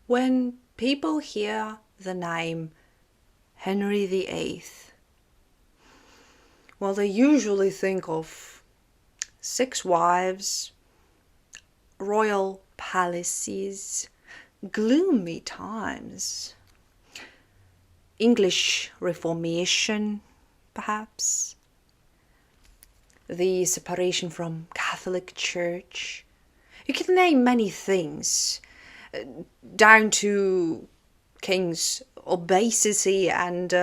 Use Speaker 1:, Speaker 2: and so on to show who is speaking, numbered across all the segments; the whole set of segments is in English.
Speaker 1: When people hear the name Henry VIII, well, they usually think of 6 wives, royal palaces, gloomy times, English Reformation, perhaps, the separation from Catholic Church. You can name many things, down to King's obesity and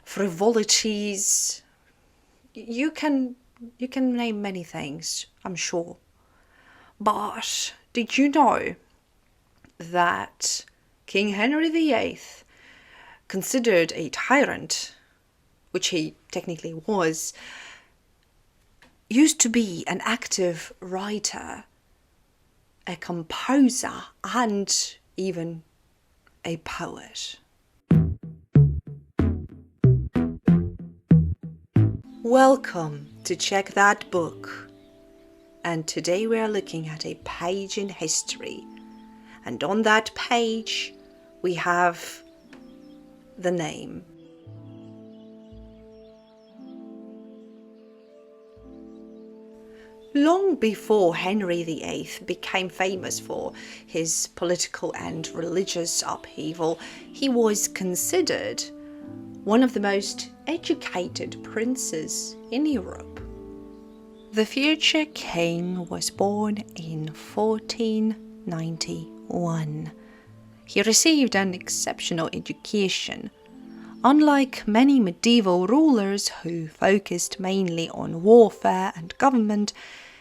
Speaker 1: frivolities. You can name many things, I'm sure. But did you know that King Henry VIII, considered a tyrant, which he technically was, used to be an active writer, a composer, and even a poet? Welcome to Check That Book. And today we are looking at a page in history. And on that page we have the name. Long before Henry VIII became famous for his political and religious upheaval, he was considered one of the most educated princes in Europe. The future king was born in 1491. He received an exceptional education. Unlike many medieval rulers who focused mainly on warfare and government,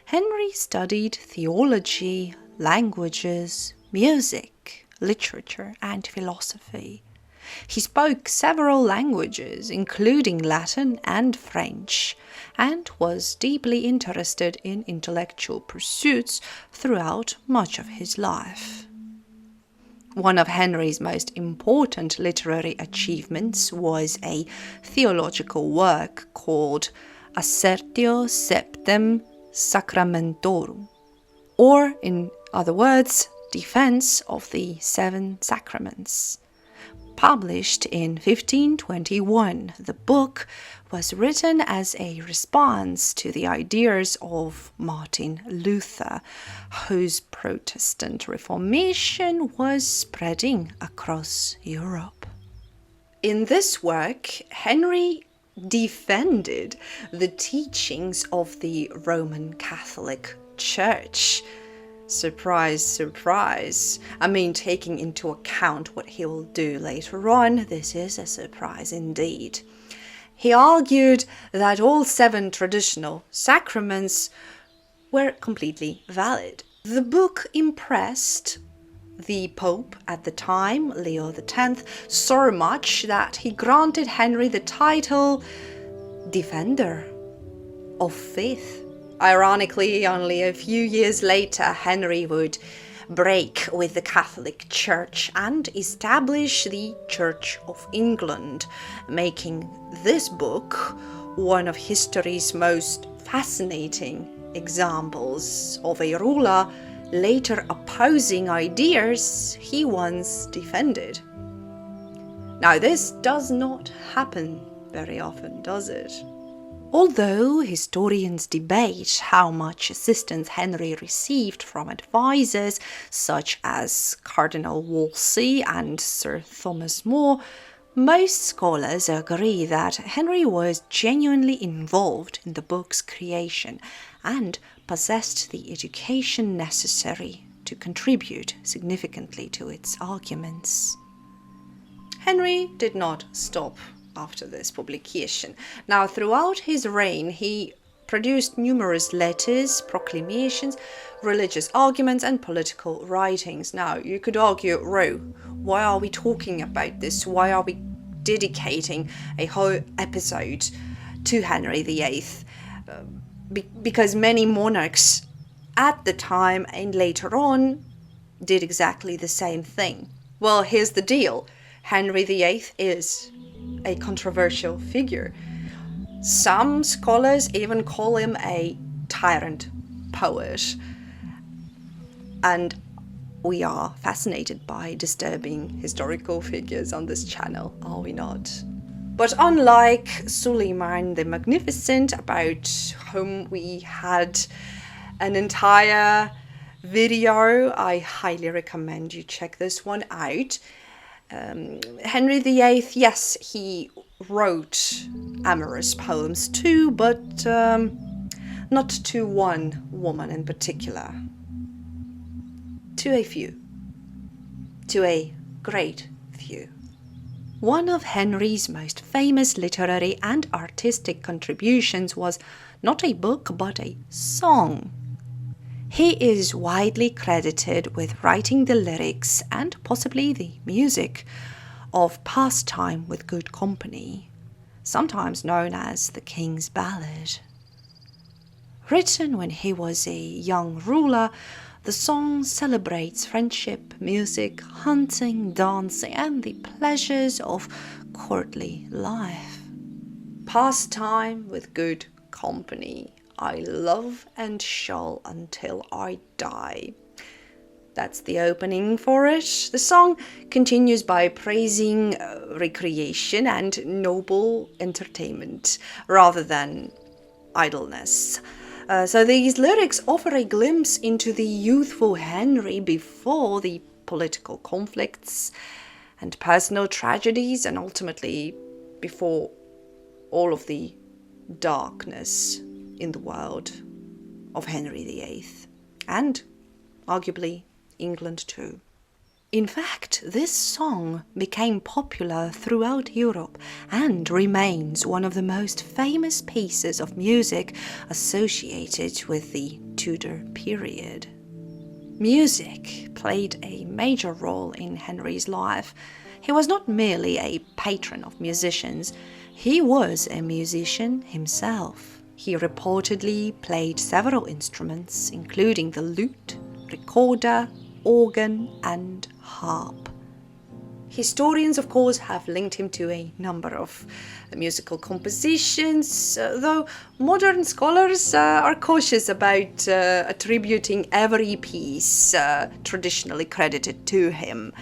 Speaker 1: Henry studied theology, languages, music, literature, and philosophy. He spoke several languages, including Latin and French, and was deeply interested in intellectual pursuits throughout much of his life. One of Henry's most important literary achievements was a theological work called Assertio Septem Sacramentorum, or in other words, Defense of the Seven Sacraments. Published in 1521, the book was written as a response to the ideas of Martin Luther, whose Protestant Reformation was spreading across Europe. In this work, Henry defended the teachings of the Roman Catholic Church. Surprise, surprise. I mean, taking into account what he will do later on, this is a surprise indeed. He argued that all 7 traditional sacraments were completely valid. The book impressed the Pope at the time, Leo X, so much that he granted Henry the title Defender of Faith. Ironically, only a few years later, Henry would break with the Catholic Church and establish the Church of England, making this book one of history's most fascinating examples of a ruler later opposing ideas he once defended. Now, this does not happen very often, does it? Although historians debate how much assistance Henry received from advisors such as Cardinal Wolsey and Sir Thomas More, most scholars agree that Henry was genuinely involved in the book's creation and possessed the education necessary to contribute significantly to its arguments. Henry did not stop after this publication. Now, throughout his reign, he produced numerous letters, proclamations, religious arguments, and political writings. Now, you could argue, why are we talking about this? Why are we dedicating a whole episode to Henry VIII? Because many monarchs at the time and later on did exactly the same thing. Well, here's the deal. Henry VIII is a controversial figure. Some scholars even call him a tyrant poet. And We are fascinated by disturbing historical figures on this channel, are we not? But unlike Suleiman the Magnificent, about whom we had an entire video, I highly recommend you check this one out. Henry VIII, yes, he wrote amorous poems too, but not to one woman in particular. To a few. To a great few. One of Henry's most famous literary and artistic contributions was not a book, but a song. He is widely credited with writing the lyrics and possibly the music of Pastime with Good Company, sometimes known as the King's Ballad. Written when he was a young ruler, the song celebrates friendship, music, hunting, dancing, and the pleasures of courtly life. Pastime with Good Company. I love and shall until I die. That's the opening for it. The song continues by praising recreation and noble entertainment rather than idleness. So these lyrics offer a glimpse into the youthful Henry before the political conflicts and personal tragedies, and ultimately before all of the darkness in the world of Henry VIII, and arguably England too. In fact, this song became popular throughout Europe and remains one of the most famous pieces of music associated with the Tudor period. Music played a major role in Henry's life. He was not merely a patron of musicians, he was a musician himself. He reportedly played several instruments, including the lute, recorder, organ, and harp. Historians, of course, have linked him to a number of musical compositions, though modern scholars are cautious about attributing every piece traditionally credited to him.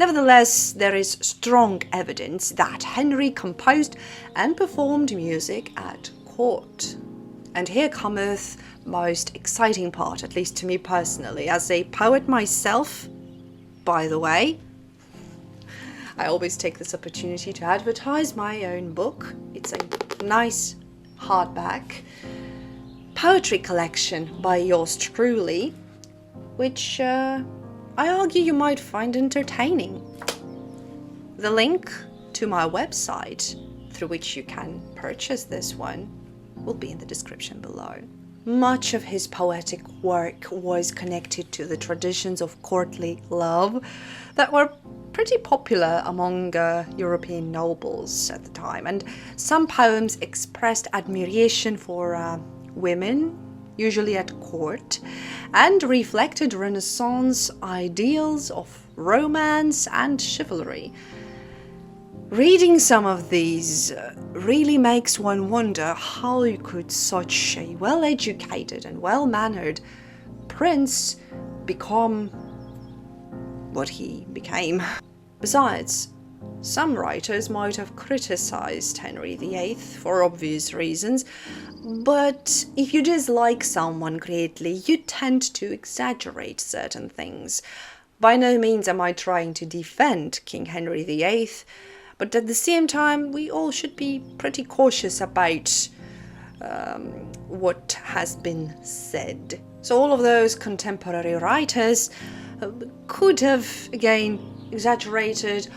Speaker 1: Nevertheless, there is strong evidence that Henry composed and performed music at court. And here cometh most exciting part, at least to me personally, as a poet myself, by the way. I always take this opportunity to advertise my own book. It's a nice hardback poetry collection by yours truly, which I argue you might find entertaining. The link to my website, through which you can purchase this one, will be in the description below. Much of his poetic work was connected to the traditions of courtly love that were pretty popular among European nobles at the time, and some poems expressed admiration for women, usually at court, and reflected Renaissance ideals of romance and chivalry. Reading some of these really makes one wonder how could such a well-educated and well-mannered prince become what he became. Besides, some writers might have criticized Henry VIII for obvious reasons, but if you dislike someone greatly, you tend to exaggerate certain things. By no means am I trying to defend King Henry VIII, but at the same time, we all should be pretty cautious about what has been said. So all of those contemporary writers could have, again, exaggerated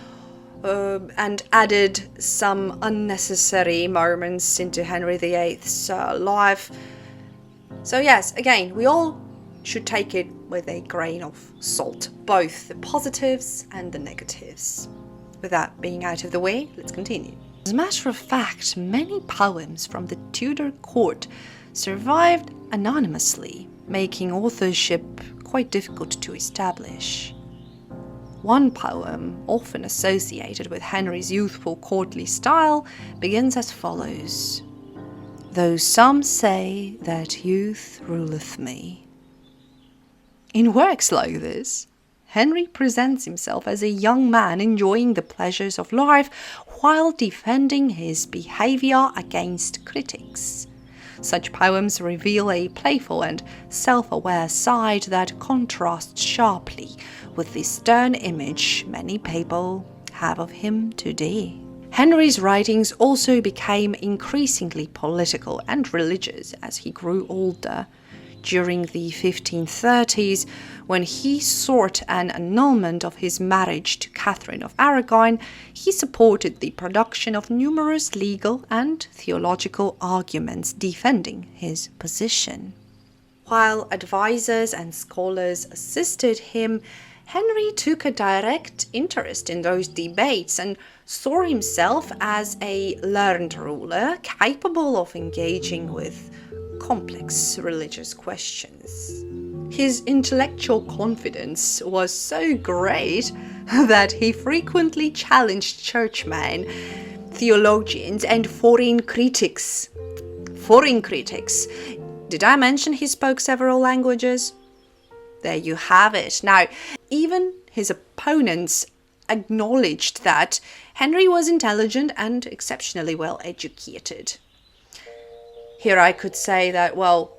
Speaker 1: and added some unnecessary moments into Henry VIII's life. So yes, again, we all should take it with a grain of salt, both the positives and the negatives. With that being out of the way, let's continue. As a matter of fact, many poems from the Tudor court survived anonymously, making authorship quite difficult to establish. One poem, often associated with Henry's youthful courtly style, begins as follows: "Though some say that youth ruleth me." In works like this, Henry presents himself as a young man enjoying the pleasures of life while defending his behavior against critics. Such poems reveal a playful and self-aware side that contrasts sharply with the stern image many people have of him today. Henry's writings also became increasingly political and religious as he grew older. During the 1530s, when he sought an annulment of his marriage to Catherine of Aragon, he supported the production of numerous legal and theological arguments defending his position. While advisors and scholars assisted him, Henry took a direct interest in those debates and saw himself as a learned ruler capable of engaging with complex religious questions. His intellectual confidence was so great that he frequently challenged churchmen, theologians, and foreign critics. Did I mention he spoke several languages? There you have it. Now, even his opponents acknowledged that Henry was intelligent and exceptionally well educated. Here I could say that, well,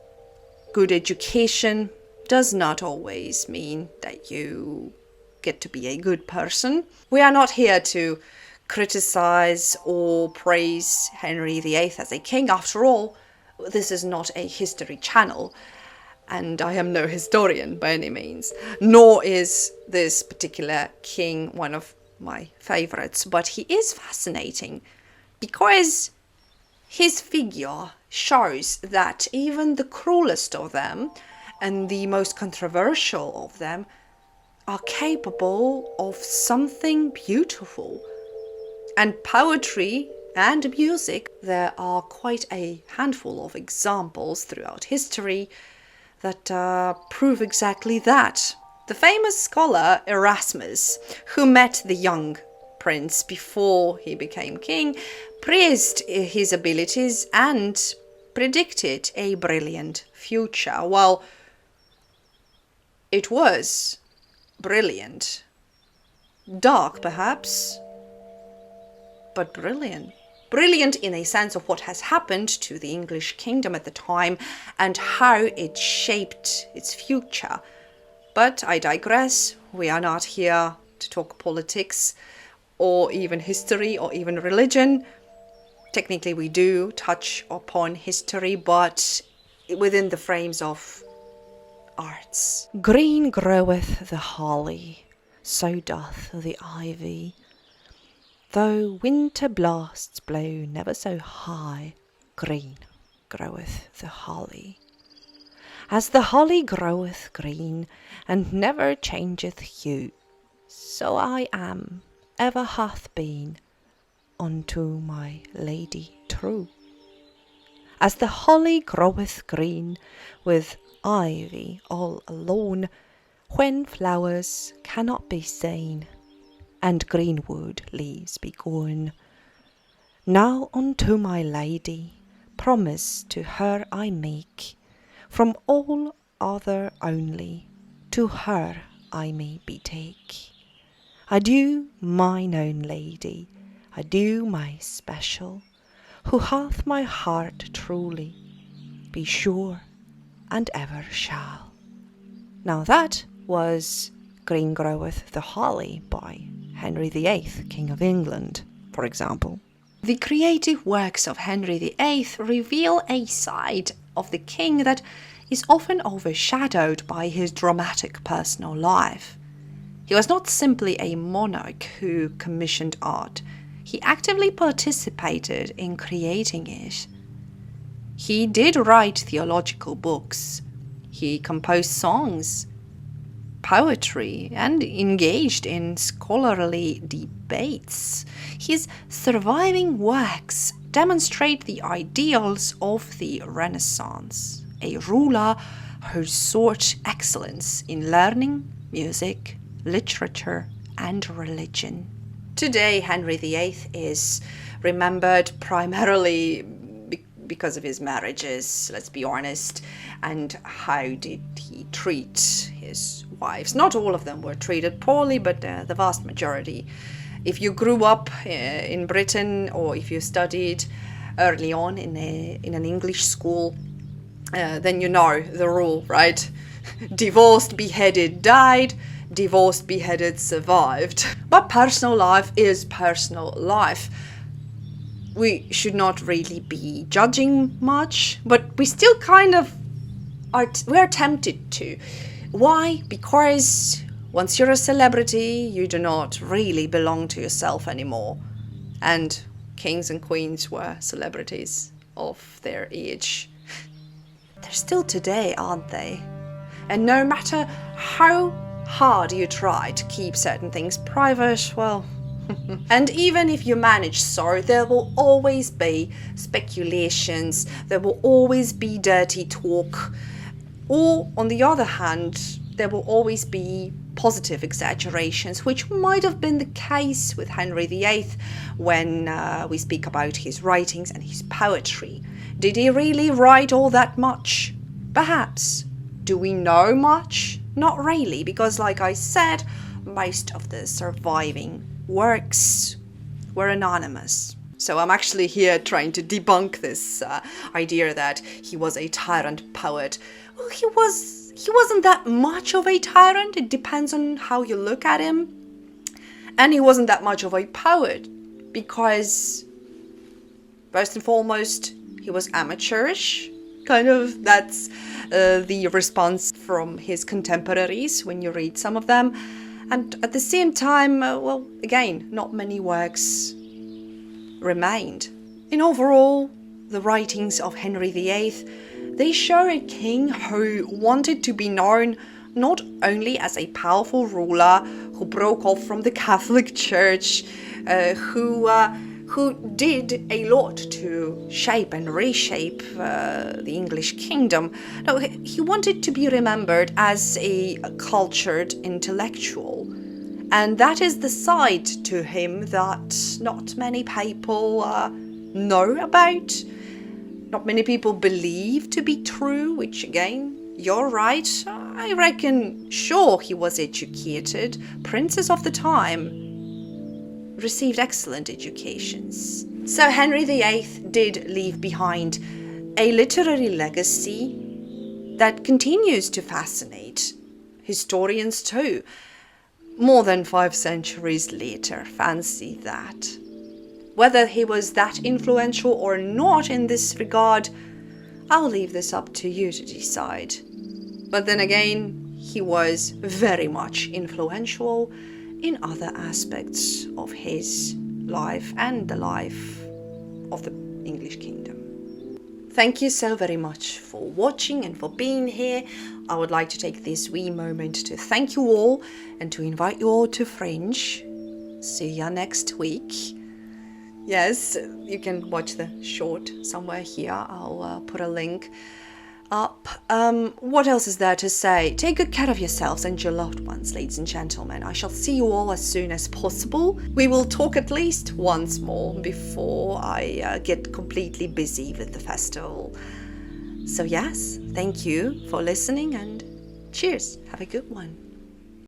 Speaker 1: good education does not always mean that you get to be a good person. We are not here to criticize or praise Henry VIII as a king. After all, this is not a history channel, and I am no historian by any means, nor is this particular king one of my favorites, but he is fascinating because his figure shows that even the cruelest of them and the most controversial of them are capable of something beautiful. And poetry and music, there are quite a handful of examples throughout history that prove exactly that. The famous scholar Erasmus, who met the young prince before he became king, praised his abilities and predicted a brilliant future. Well, it was brilliant. Dark, perhaps, but brilliant. Brilliant in a sense of what has happened to the English kingdom at the time and how it shaped its future. But I digress. We are not here to talk politics or even history or even religion. Technically, we do touch upon history, but within the frames of arts. Green groweth the holly, so doth the ivy. Though winter blasts blow never so high, green groweth the holly. As the holly groweth green, and never changeth hue, so I am, ever hath been, unto my lady true. As the holly groweth green, with ivy all alone, when flowers cannot be seen, and greenwood leaves be gone. Now unto my lady promise to her I make, from all other only to her I may betake. Adieu, mine own lady, adieu, my special, who hath my heart truly, be sure and ever shall. Now that was Green Groweth the Holly by Henry VIII, King of England, for example. The creative works of Henry VIII reveal a side of the king that is often overshadowed by his dramatic personal life. He was not simply a monarch who commissioned art. He actively participated in creating it. He did write theological books. He composed songs, poetry, and engaged in scholarly debates. His surviving works demonstrate the ideals of the Renaissance, a ruler who sought excellence in learning, music, literature, and religion. Today, Henry VIII is remembered primarily because of his marriages, let's be honest. And how did he treat his wives? Not all of them were treated poorly, but the vast majority. If you grew up in Britain, or if you studied early on in an English school, then you know the rule, right? Divorced, beheaded, died. Divorced, beheaded, survived. But personal life is personal life. We should not really be judging much, but we still kind of we're tempted to. Why? Because once you're a celebrity, you do not really belong to yourself anymore. And kings and queens were celebrities of their age. They're still today, aren't they? And no matter how hard you try to keep certain things private, well, and even if you manage so, there will always be speculations, there will always be dirty talk, or on the other hand, there will always be positive exaggerations, which might have been the case with Henry VIII when we speak about his writings and his poetry. Did he really write all that much? Perhaps. Do we know much? Not really, because like I said, most of the surviving works were anonymous. So I'm actually here trying to debunk this idea that he was a tyrant poet. Well, he wasn't that much of a tyrant. It depends on how you look at him. And he wasn't that much of a poet because, first and foremost, he was amateurish. Kind of, that's the response from his contemporaries when you read some of them. And at the same time, well, again, not many works remained. In overall, the writings of Henry VIII, they show a king who wanted to be known not only as a powerful ruler who broke off from the Catholic Church, who did a lot to shape and reshape the English kingdom. No, he wanted to be remembered as a cultured intellectual. And that is the side to him that not many people know about, not many people believe to be true, which again, you're right. I reckon, sure, he was educated. Princes of the time received excellent educations. So Henry VIII did leave behind a literary legacy that continues to fascinate historians too. More than 5 centuries later, fancy that. Whether he was that influential or not in this regard, I'll leave this up to you to decide. But then again, he was very much influential in other aspects of his life and the life of the English kingdom. Thank you so very much for watching and for being here. I would like to take this wee moment to thank you all and to invite you all to Fringe. See ya next week. Yes, you can watch the short somewhere here. I'll put a link up. What else is there to say? Take good care of yourselves and your loved ones, ladies and gentlemen. I shall see you all as soon as possible. We will talk at least once more before I get completely busy with the festival. So yes, thank you for listening and cheers. Have a good one.